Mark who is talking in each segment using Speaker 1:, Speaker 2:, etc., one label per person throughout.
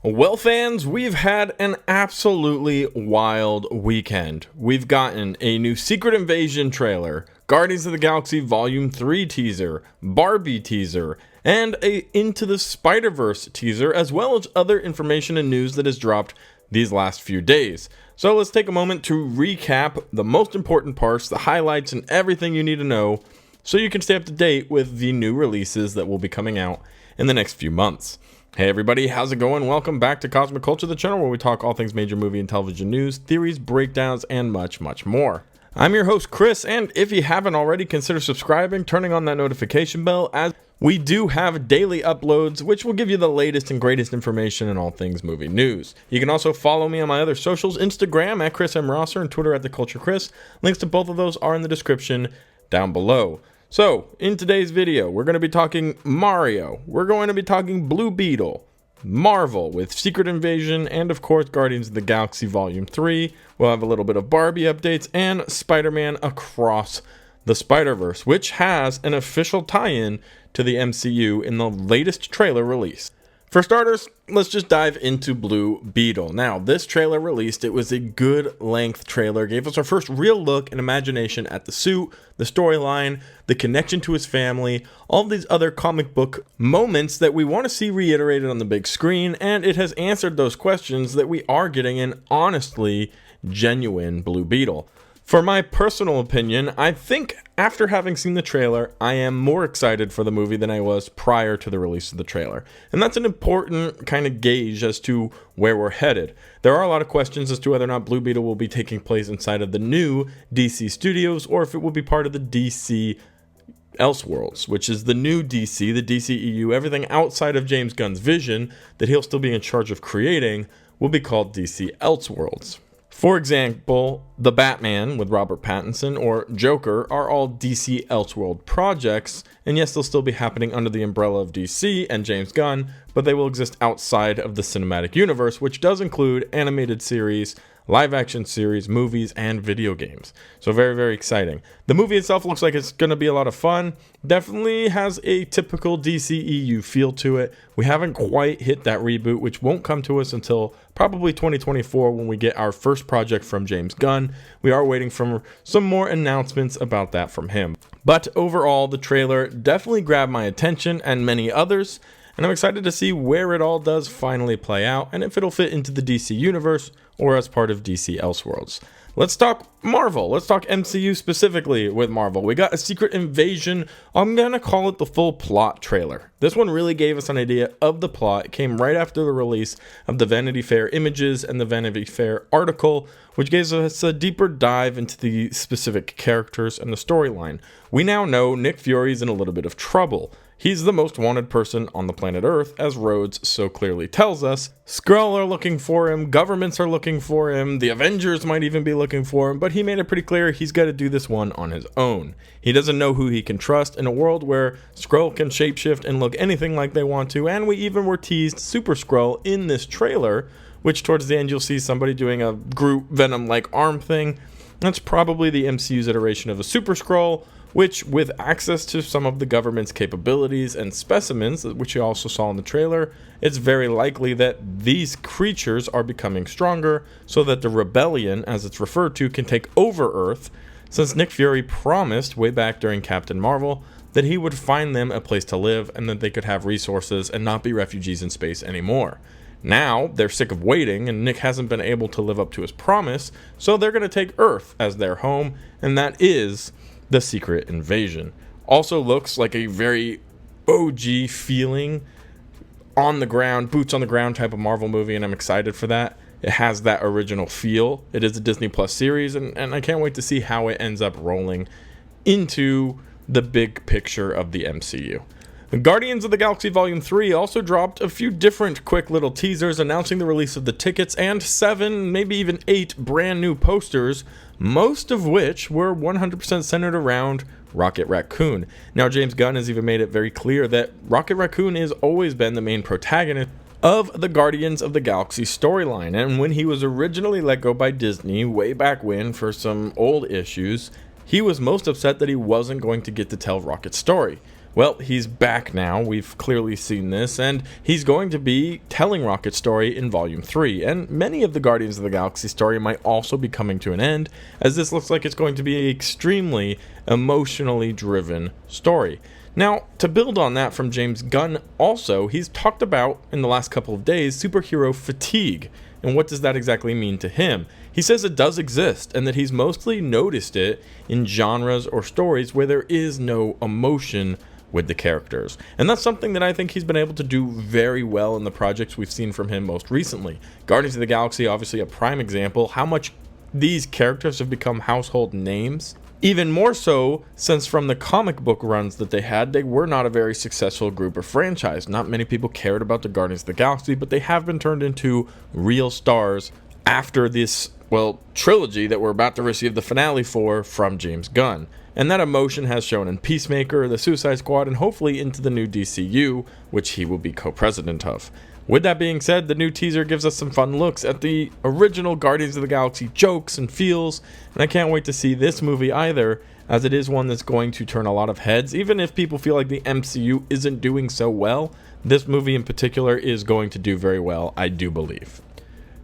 Speaker 1: Well, fans, we've had an absolutely wild weekend. We've gotten a new Secret Invasion trailer, Guardians of the Galaxy Volume 3 teaser, Barbie teaser, and a Into the Spider-Verse teaser, as well as other information and news that has dropped these last few days. So let's take a moment to recap the most important parts, the highlights, and everything you need to know so you can stay up to date with the new releases that will be coming out in the next few months. Hey everybody, how's it going? Welcome back to Cosmic Culture, the channel where we talk all things major movie and television news, theories, breakdowns, and much, much more. I'm your host, Chris, and if you haven't already, consider subscribing, turning on that notification bell, as we do have daily uploads, which will give you the latest and greatest information in all things movie news. You can also follow me on my other socials, Instagram at Chris M. Rosser and Twitter at TheCultureChris. Links to both of those are in the description down below. So, in today's video, we're going to be talking Mario, we're going to be talking Blue Beetle, Marvel with Secret Invasion, and of course Guardians of the Galaxy Volume 3. We'll have a little bit of Barbie updates and Spider-Man Across the Spider-Verse, which has an official tie-in to the MCU in the latest trailer release. For starters, let's just dive into Blue Beetle. Now, this trailer released, it was a good length trailer, gave us our first real look and imagination at the suit, the storyline, the connection to his family, all of these other comic book moments that we want to see reiterated on the big screen, and it has answered those questions that we are getting an honestly genuine Blue Beetle. For my personal opinion, I think after having seen the trailer, I am more excited for the movie than I was prior to the release of the trailer. And that's an important kind of gauge as to where we're headed. There are a lot of questions as to whether or not Blue Beetle will be taking place inside of the new DC Studios, or if it will be part of the DC Elseworlds, which is the new DC, the DCEU, everything outside of James Gunn's vision that he'll still be in charge of creating will be called DC Elseworlds. For example, The Batman with Robert Pattinson or Joker are all DC Elseworld projects, and yes, they'll still be happening under the umbrella of DC and James Gunn, but they will exist outside of the cinematic universe, which does include animated series, live action series, movies, and video games. So very, very exciting. The movie itself looks like it's going to be a lot of fun. Definitely has a typical DCEU feel to it. We haven't quite hit that reboot, which won't come to us until probably 2024 when we get our first project from James Gunn. We are waiting for some more announcements about that from him. But overall, the trailer definitely grabbed my attention and many others, and I'm excited to see where it all does finally play out and if it'll fit into the DC universe or as part of DC Elseworlds. Let's talk Marvel. Let's talk MCU specifically with Marvel. We got a Secret Invasion. I'm going to call it the full plot trailer. This one really gave us an idea of the plot. It came right after the release of the Vanity Fair images and the Vanity Fair article, which gives us a deeper dive into the specific characters and the storyline. We now know Nick Fury's in a little bit of trouble. He's the most wanted person on the planet Earth, as Rhodes so clearly tells us. Skrull are looking for him, governments are looking for him, the Avengers might even be looking for him, but he made it pretty clear he's got to do this one on his own. He doesn't know who he can trust in a world where Skrull can shapeshift and look anything like they want to, and we even were teased Super Skrull in this trailer, which towards the end you'll see somebody doing a Groot Venom-like arm thing. That's probably the MCU's iteration of a Super Skrull, which, with access to some of the government's capabilities and specimens, which you also saw in the trailer, it's very likely that these creatures are becoming stronger so that the rebellion, as it's referred to, can take over Earth, since Nick Fury promised way back during Captain Marvel that he would find them a place to live and that they could have resources and not be refugees in space anymore. Now, they're sick of waiting, and Nick hasn't been able to live up to his promise, so they're going to take Earth as their home, and that is the Secret Invasion. Also looks like a very OG feeling, on the ground, boots on the ground type of Marvel movie, and I'm excited for that. It has that original feel. It is a Disney Plus series, and I can't wait to see how it ends up rolling into the big picture of the MCU. Guardians of the Galaxy Volume 3 also dropped a few different quick little teasers announcing the release of the tickets and 7, maybe even 8 brand new posters, most of which were 100% centered around Rocket Raccoon. Now, James Gunn has even made it very clear that Rocket Raccoon has always been the main protagonist of the Guardians of the Galaxy storyline, and when he was originally let go by Disney way back when for some old issues, he was most upset that he wasn't going to get to tell Rocket's story. Well, he's back now. We've clearly seen this, and he's going to be telling Rocket's story in Volume 3. And many of the Guardians of the Galaxy story might also be coming to an end, as this looks like it's going to be an extremely emotionally driven story. Now, to build on that from James Gunn, also, he's talked about, in the last couple of days, superhero fatigue. And what does that exactly mean to him? He says it does exist, and that he's mostly noticed it in genres or stories where there is no emotion with the characters. And that's something that I think he's been able to do very well in the projects we've seen from him most recently. Guardians of the Galaxy, obviously a prime example, how much these characters have become household names. Even more so, since from the comic book runs that they were not a very successful group or franchise. Not many people cared about the Guardians of the Galaxy, but they have been turned into real stars after this, trilogy that we're about to receive the finale for from James Gunn. And that emotion has shown in Peacemaker, the Suicide Squad, and hopefully into the new DCU, which he will be co-president of. With that being said, the new teaser gives us some fun looks at the original Guardians of the Galaxy jokes and feels, and I can't wait to see this movie either, as it is one that's going to turn a lot of heads. Even if people feel like the MCU isn't doing so well, this movie in particular is going to do very well, I do believe.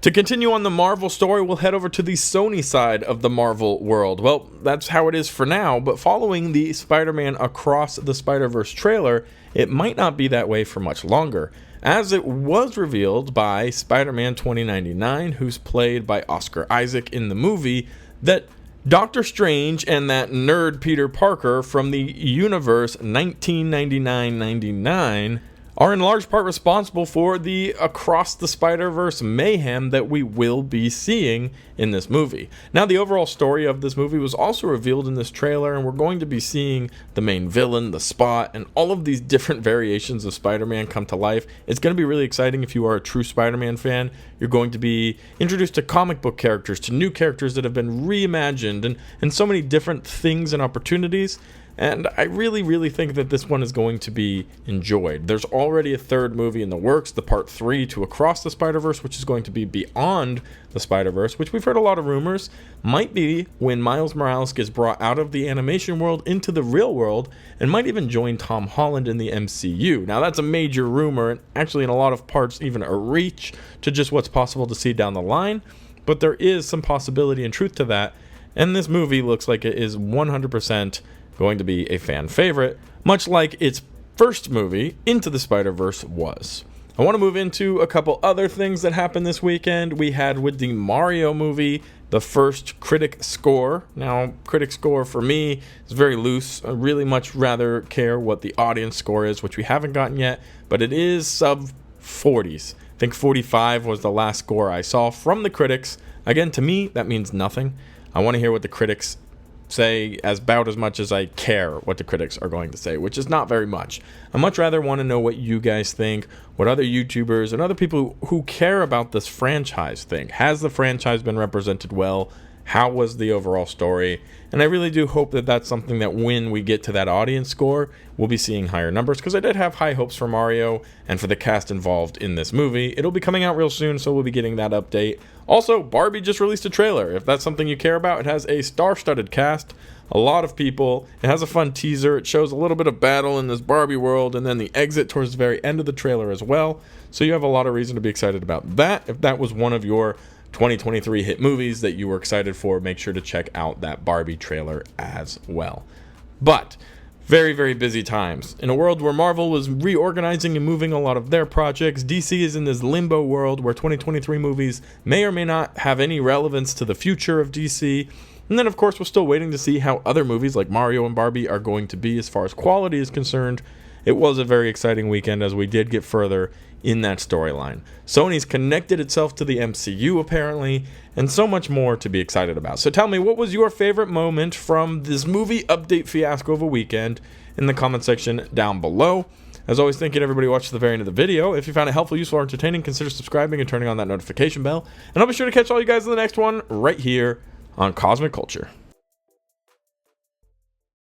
Speaker 1: To continue on the Marvel story, we'll head over to the Sony side of the Marvel world. Well, that's how it is for now, but following the Spider-Man Across the Spider-Verse trailer, it might not be that way for much longer, as it was revealed by Spider-Man 2099, who's played by Oscar Isaac in the movie, that Doctor Strange and that nerd Peter Parker from the universe 1999-99 are in large part responsible for the Across the Spider-Verse mayhem that we will be seeing in this movie. Now, the overall story of this movie was also revealed in this trailer, and we're going to be seeing the main villain, the Spot, and all of these different variations of Spider-Man come to life. It's going to be really exciting if you are a true Spider-Man fan. You're going to be introduced to comic book characters, to new characters that have been reimagined, and so many different things and opportunities. And I really, really think that this one is going to be enjoyed. There's already a third movie in the works, the part 3 to Across the Spider-Verse, which is going to be Beyond the Spider-Verse, which we've heard a lot of rumors might be when Miles Morales gets brought out of the animation world into the real world, and might even join Tom Holland in the MCU. Now, that's a major rumor, and actually in a lot of parts even a reach to just what's possible to see down the line, but there is some possibility and truth to that, and this movie looks like it is 100% going to be a fan favorite, much like its first movie, Into the Spider-Verse, was. I want to move into a couple other things that happened this weekend. We had with the Mario movie, the first critic score. Now, critic score for me is very loose. I really much rather care what the audience score is, which we haven't gotten yet, but it is sub 40s. I think 45 was the last score I saw from the critics. Again, to me, that means nothing. I want to hear what the critics say about as much as I care what the critics are going to say, which is not very much. I much rather want to know what you guys think, what other YouTubers and other people who care about this franchise think. Has the franchise been represented well? How was the overall story? And I really do hope that that's something that when we get to that audience score, we'll be seeing higher numbers, because I did have high hopes for Mario and for the cast involved in this movie. It'll be coming out real soon, so we'll be getting that update. Also, Barbie just released a trailer. If that's something you care about, it has a star-studded cast, a lot of people. It has a fun teaser. It shows a little bit of battle in this Barbie world, and then the exit towards the very end of the trailer as well. So you have a lot of reason to be excited about that. If that was one of your 2023 hit movies that you were excited for, make sure to check out that Barbie trailer as well. But very, very busy times. In a world where Marvel was reorganizing and moving a lot of their projects, DC is in this limbo world where 2023 movies may or may not have any relevance to the future of DC. And then, of course, we're still waiting to see how other movies like Mario and Barbie are going to be as far as quality is concerned. It was a very exciting weekend as we did get further in that storyline. Sony's connected itself to the MCU apparently, and so much more to be excited about. So tell me, what was your favorite moment from this movie update fiasco of a weekend in the comment section down below. As always, thank you to everybody who watched the very end of the video. If you found it helpful, useful, or entertaining, consider subscribing and turning on that notification bell. And I'll be sure to catch all you guys in the next one right here on Cosmic Culture.